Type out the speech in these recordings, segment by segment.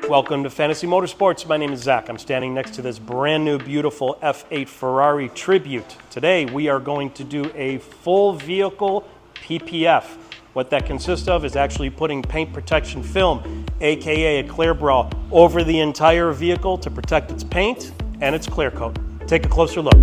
Welcome to Fantasy Motorsports. My name is Zach. I'm standing next to this brand new, beautiful F8 Ferrari Tribute. Today, we are going to do a full vehicle PPF. What that consists of is actually putting paint protection film, aka a clear bra, over the entire vehicle to protect its paint and its clear coat. Take a closer look.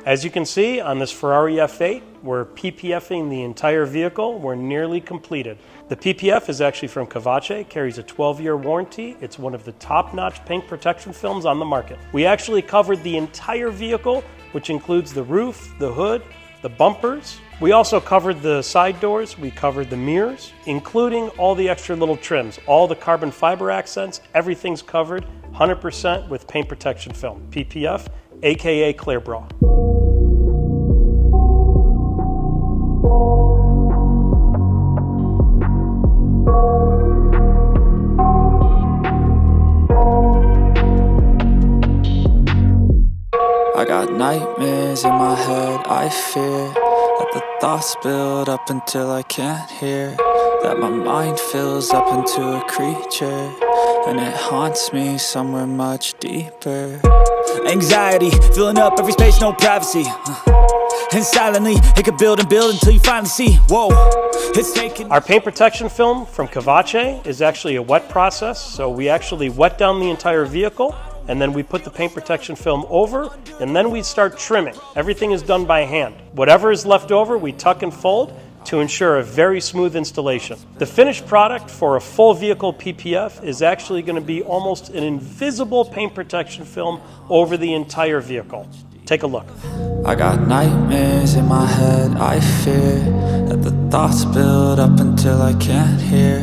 As you can see on this Ferrari F8, we're PPFing the entire vehicle. We're nearly completed. The PPF is actually from Cavatche, carries a 12-year warranty. It's one of the top-notch paint protection films on the market. We actually covered the entire vehicle, which includes the roof, the hood, the bumpers. We also covered the side doors. We covered the mirrors, including all the extra little trims, all the carbon fiber accents. Everything's covered 100% with paint protection film, PPF, aka clear bra. I got nightmares in my head, I fear that the thoughts build up until I can't hear, that my mind fills up into a creature, and it haunts me somewhere much deeper. Anxiety, filling up every space, no privacy, and silently, it could build and build until you finally see, whoa, it's taking... Our paint protection film from Cavatche is actually a wet process, so we actually wet down the entire vehicle, and then we put the paint protection film over, and then we start trimming. Everything is done by hand. Whatever is left over, we tuck and fold to ensure a very smooth installation. The finished product for a full vehicle PPF is actually going to be almost an invisible paint protection film over the entire vehicle. Take a look. I got nightmares in my head, I fear that the thoughts build up until I can't hear,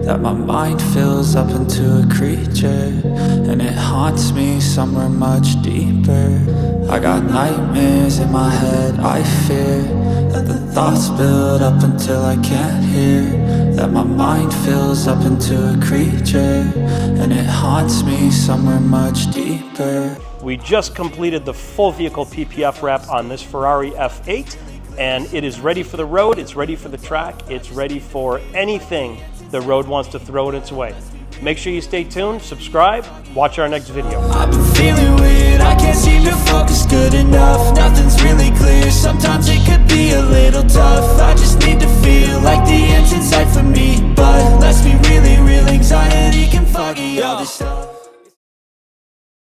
that my mind fills up into a creature, and it haunts me somewhere much deeper. I got nightmares in my head, I fear that the thoughts build up until I can't hear, that my mind fills up into a creature, and it haunts me somewhere much deeper. We just completed the full vehicle PPF wrap on this Ferrari F8, and it is ready for the road, it's ready for the track, it's ready for anything the road wants to throw in its way. Make sure you stay tuned, subscribe, watch our next video. I've been feeling weird, I can't see